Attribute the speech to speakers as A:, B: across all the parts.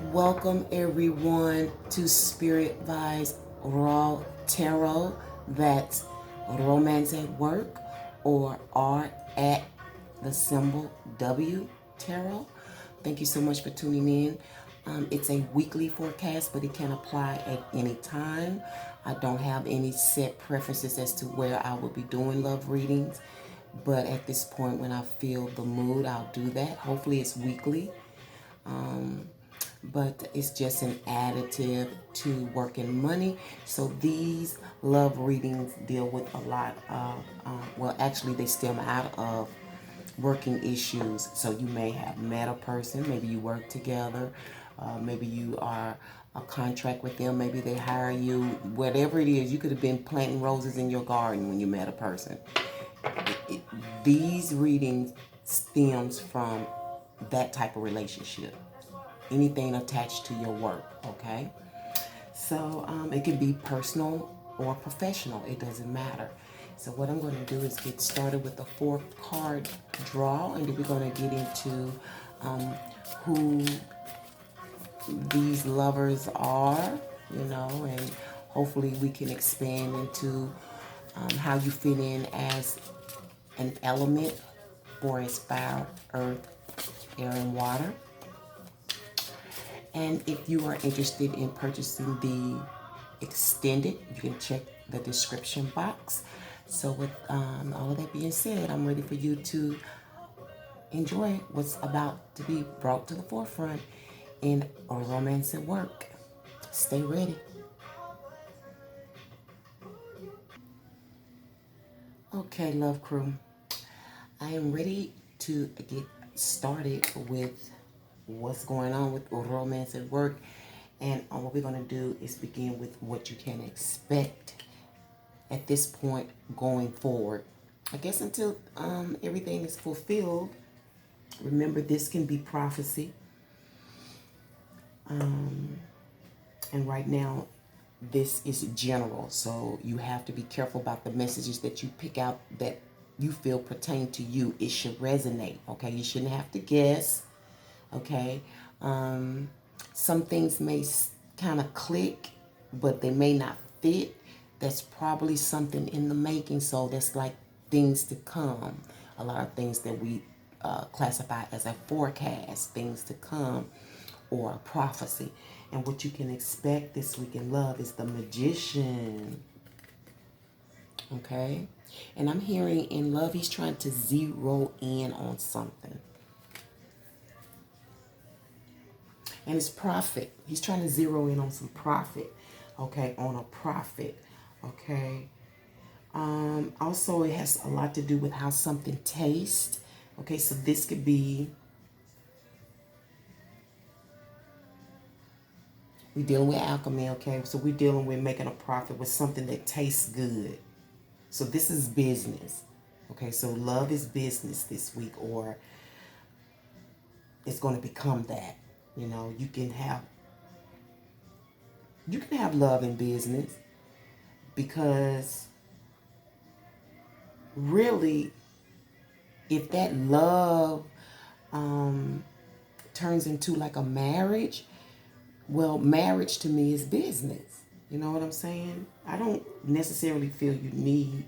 A: Welcome everyone to Spearit Vibes Raw Tarot. That's Romance at Work, or R at the symbol W Tarot. Thank you so much for tuning in. It's a weekly forecast, but it can apply at any time. I don't have any set preferences as to where I will be doing love readings, but at this point, when I feel the mood, I'll do that. Hopefully it's weekly. But it's just an additive to working money. So these love readings deal with a lot of, well, actually they stem out of working issues. So you may have met a person, maybe you work together, maybe you are a contract with them, maybe they hire you, whatever it is. You could have been planting roses in your garden when you met a person. These readings stems from that type of relationship. Anything attached to your work, okay? So it can be personal or professional. It doesn't matter. So what I'm going to do is get started with a 4-card draw, and then we're going to get into who these lovers are, and hopefully we can expand into how you fit in as an element, or as fire, earth, air, and water. And if you are interested in purchasing the extended, you can check the description box. So with all of that being said, I'm ready for you to enjoy what's about to be brought to the forefront in a romance at work. Stay ready. Okay, love crew. I am ready to get started with what's going on with romance at work. And what we're going to do is begin with what you can expect at this point going forward. I guess until everything is fulfilled. Remember, this can be prophecy. And right now, this is general. So you have to be careful about the messages that you pick out that you feel pertain to you. It should resonate, okay? You shouldn't have to guess. Okay, some things may kind of click, but they may not fit. That's probably something in the making. So that's like things to come. A lot of things that we classify as a forecast, things to come, or a prophecy. And what you can expect this week in love is the Magician. Okay, and I'm hearing in love, he's trying to zero in on something. And it's profit. He's trying to zero in on some profit. Okay, on a profit. Okay. Also, it has a lot to do with how something tastes. Okay, so this could be, we're dealing with alchemy, okay? So we're dealing with making a profit with something that tastes good. So this is business. Okay, so love is business this week, or it's going to become that. You can have love in business, because really, if that love turns into like a marriage, well, marriage to me is business. You know what I'm saying? I don't necessarily feel you need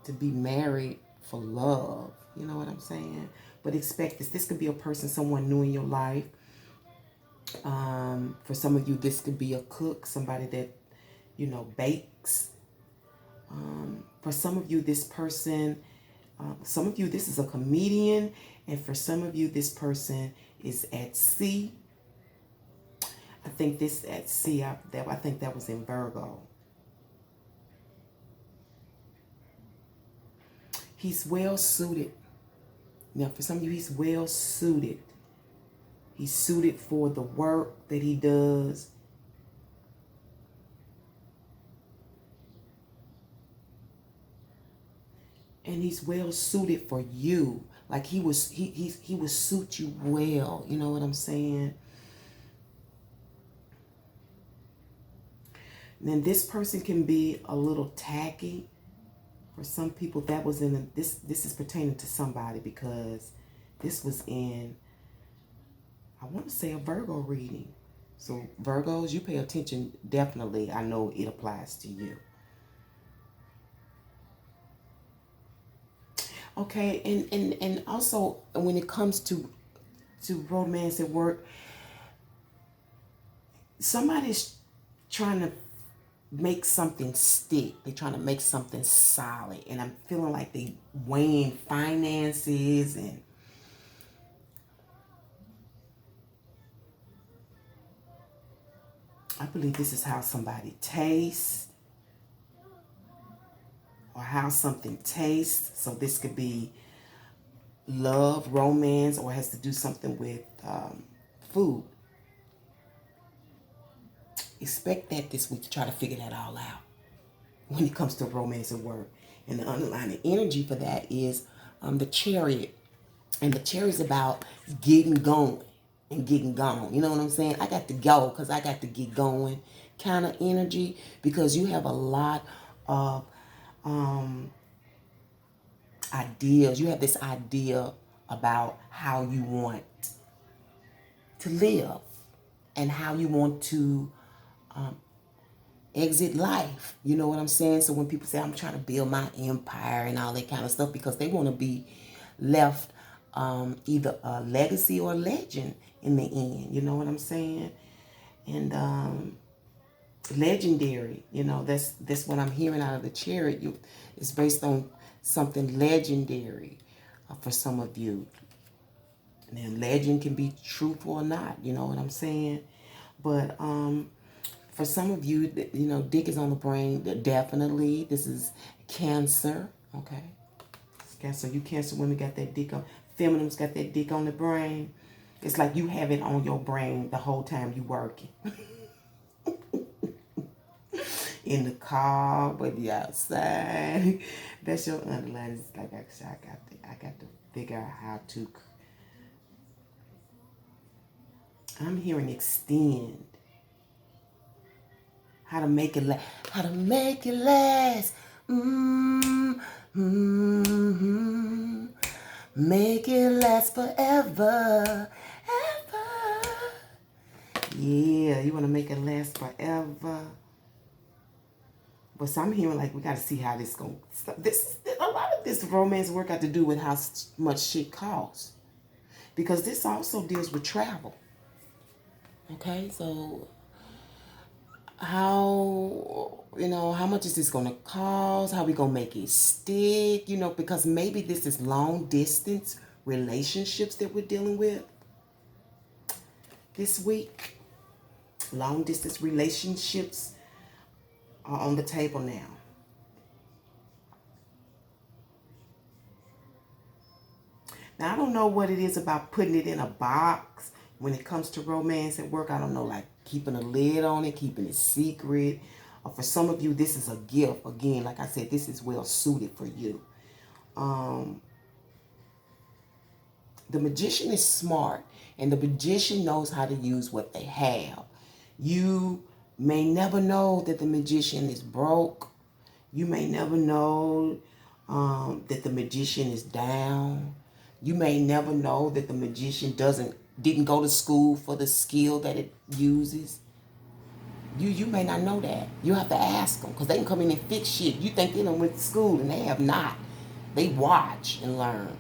A: to be married for love. You know what I'm saying? But expect this. This could be a person, someone new in your life. For some of you, this could be a cook, somebody that, bakes. For some of you, this person, some of you, this is a comedian. And for some of you, this person is at sea. I think this at sea, I think that was in Virgo. He's well suited. Now, for some of you, he's well suited. He's suited for the work that he does. And he's well suited for you. Like he would suit you well. You know what I'm saying? Then this person can be a little tacky. For some people, that was this is pertaining to somebody, because This was in, I want to say, a Virgo reading. So Virgos, you pay attention, definitely. I know it applies to you. Okay, and also when it comes to romance at work, somebody's trying to make something stick. They're trying to make something solid. And I'm feeling like they weighing finances, and I believe this is how somebody tastes, or how something tastes. So this could be love, romance, or has to do something with food. Expect that this week to try to figure that all out when it comes to romance and work. And the underlying energy for that is the Chariot. And the Chariot is about getting going and getting gone. You know what I'm saying? I got to go because I got to get going kind of energy, because you have a lot of ideas. You have this idea about how you want to live and how you want to exit life. You know what I'm saying? So when people say, I'm trying to build my empire and all that kind of stuff, because they want to be left either a legacy or a legend in the end. You know what I'm saying? And legendary, you know, that's what I'm hearing out of the Chariot. It's based on something legendary for some of you. And legend can be truthful or not, you know what I'm saying? But for some of you, you know, dick is on the brain, definitely. This is Cancer, okay? Cancer, you Cancer women got that dick on, feminines got that dick on the brain. It's like you have it on your brain the whole time you working. In the car, but the outside. That's your underline. It's like I got to figure out how to. I'm hearing extend. How to make it last. How to make it last. Make it last forever. Ever. Yeah, you want to make it last forever. But so I'm hearing like we got to see how this goes. A lot of this romance work got to do with how much shit costs, because this also deals with travel. Okay, so how much is this gonna cost? How we gonna make it stick? You know, because maybe this is long distance relationships that we're dealing with this week. Long distance relationships are on the table now. Now, I don't know what it is about putting it in a box when it comes to romance at work. I don't know, like keeping a lid on it, keeping it secret. Or for some of you, this is a gift. Again, like I said, this is well suited for you. The magician is smart, and the magician knows how to use what they have. You may never know that the magician is broke. You may never know that the magician is down. You may never know that the magician didn't go to school for the skill that it uses. You may not know that. You have to ask them, because they can come in and fix shit. You think they done went to school, and they have not. They watch and learn.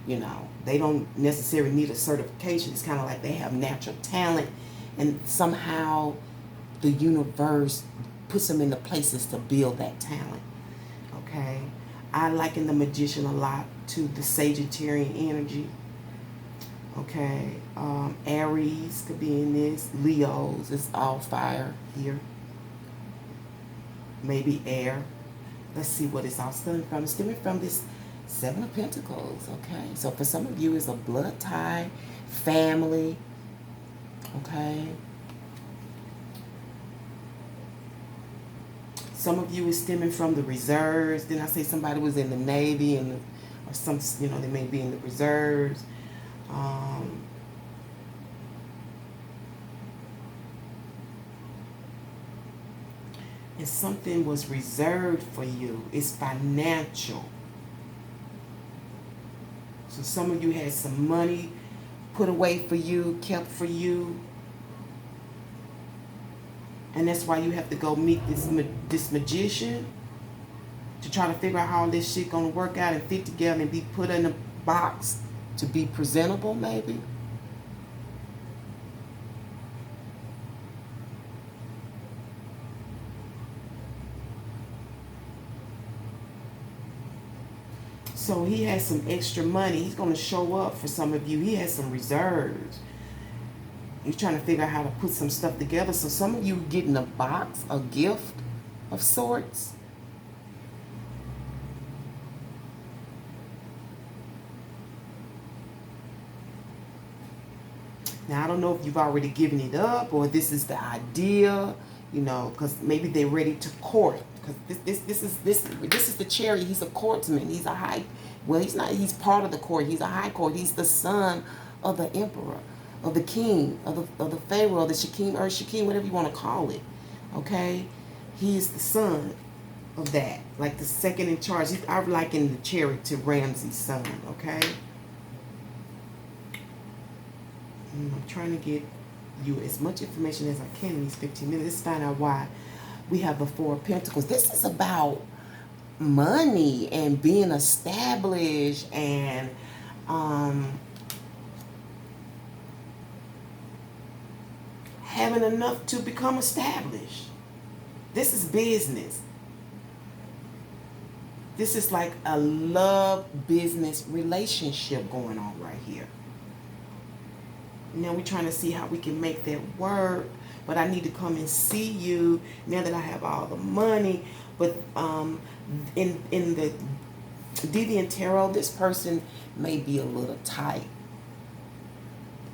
A: You know, they don't necessarily need a certification. It's kind of like they have natural talent, and somehow the universe puts them into places to build that talent. Okay, I liken the magician a lot to the Sagittarian energy. Okay, Aries could be in this. Leos, it's all fire here. Maybe air. Let's see what it's all stemming from. It's stemming from this Seven of Pentacles. Okay, so for some of you, it's a blood tie, family. Okay. Some of you is stemming from the reserves. Didn't I say somebody was in the Navy or some, they may be in the reserves. And something was reserved for you. It's financial. So some of you had some money put away for you, kept for you. And that's why you have to go meet this magician to try to figure out how all this shit gonna work out and fit together and be put in a box to be presentable, maybe. So he has some extra money. He's gonna show up for some of you. He has some reserves. He's trying to figure out how to put some stuff together. So some of you getting a box, a gift of sorts. Now, I don't know if you've already given it up or this is the idea, you know, because maybe they're ready to court. Because this is the Chariot. He's a courtsman. He's a high, well, he's not, he's part of the court. He's a high court. He's the son of the emperor, of the king, of the pharaoh, the Shakim, or Shakim, whatever you want to call it, okay? He is the son of that, like the second in charge. I liken the Chariot to Ramses' son, okay? I'm trying to get you as much information as I can in these 15 minutes. Let's find out why we have the Four of Pentacles. This is about money and being established and having enough to become established. This is business. This is like a love business relationship going on right here. Now we're trying to see how we can make that work. But I need to come and see you now that I have all the money. But in the Deviant Tarot, this person may be a little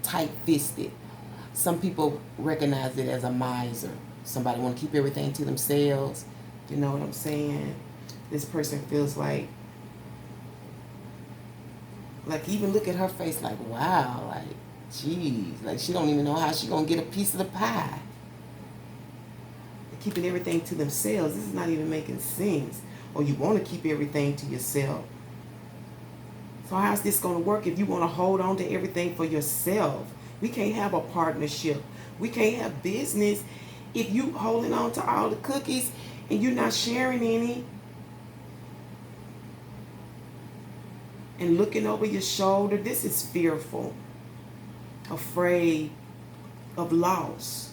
A: tight-fisted. Some people recognize it as a miser. Somebody want to keep everything to themselves. You know what I'm saying? This person feels like even look at her face like, wow, like, geez, like she don't even know how she gonna get a piece of the pie. They're keeping everything to themselves. This is not even making sense. Or you want to keep everything to yourself. So how's this gonna work if you want to hold on to everything for yourself? We can't have a partnership. We can't have business if you holding on to all the cookies and you're not sharing any. And looking over your shoulder, this is fearful. Afraid of loss.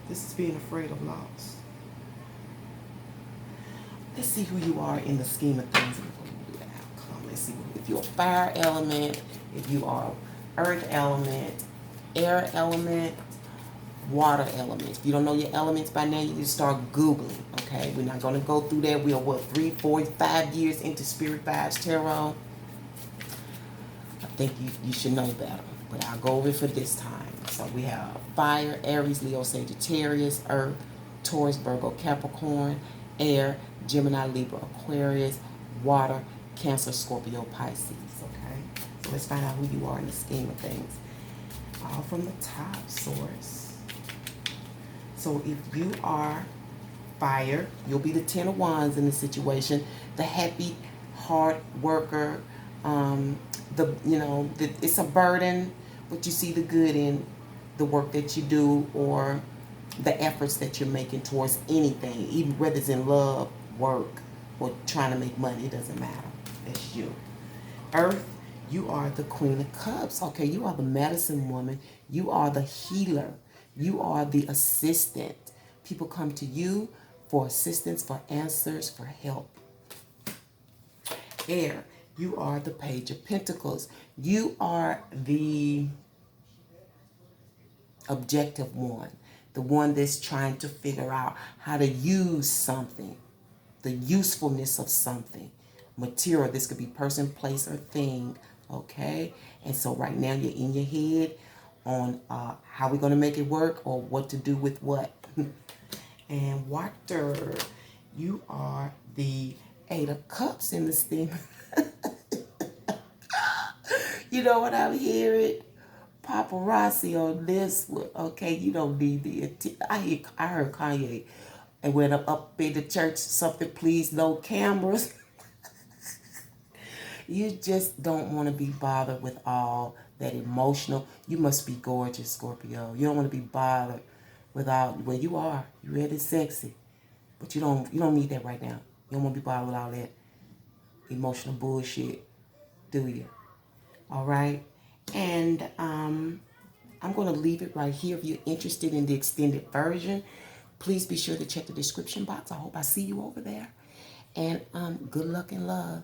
A: This is being afraid of loss. Let's see who you are in the scheme of things. Let's see if you're a fire element, if you are earth element, air element, water element. If you don't know your elements by now, you can start Googling, okay? We're not going to go through that. We are, 3, 4, 5 years into Spearit Vibes Tarot. I think you should know better, but I'll go over it for this time. So we have fire, Aries, Leo, Sagittarius, earth, Taurus, Virgo, Capricorn, air, Gemini, Libra, Aquarius, water, Cancer, Scorpio, Pisces, okay? So let's find out who you are in the scheme of things. All from the top, source. So if you are fire, you'll be the 10 of Wands in the situation, the happy, hard worker, it's a burden, but you see the good in the work that you do or the efforts that you're making towards anything, even whether it's in love, work, or trying to make money, it doesn't matter. That's you. Earth, you are the Queen of Cups. Okay, you are the medicine woman. You are the healer. You are the assistant. People come to you for assistance, for answers, for help. Air, you are the Page of Pentacles. You are the objective one, the one that's trying to figure out how to use something, the usefulness of something. Material, this could be person, place, or thing, okay? And so right now you're in your head on how we're going to make it work or what to do with what. And water, you are the 8 of Cups in this thing. You know what I'm hearing? Paparazzi on this one. Okay, you don't need the... I heard Kanye and went up in the church, something, please, no cameras. You just don't want to be bothered with all that emotional. You must be gorgeous, Scorpio. You don't want to be bothered without, well, you are. You're really sexy. But you don't need that right now. You don't want to be bothered with all that emotional bullshit, do you? All right? And I'm going to leave it right here. If you're interested in the extended version, please be sure to check the description box. I hope I see you over there. And good luck and love.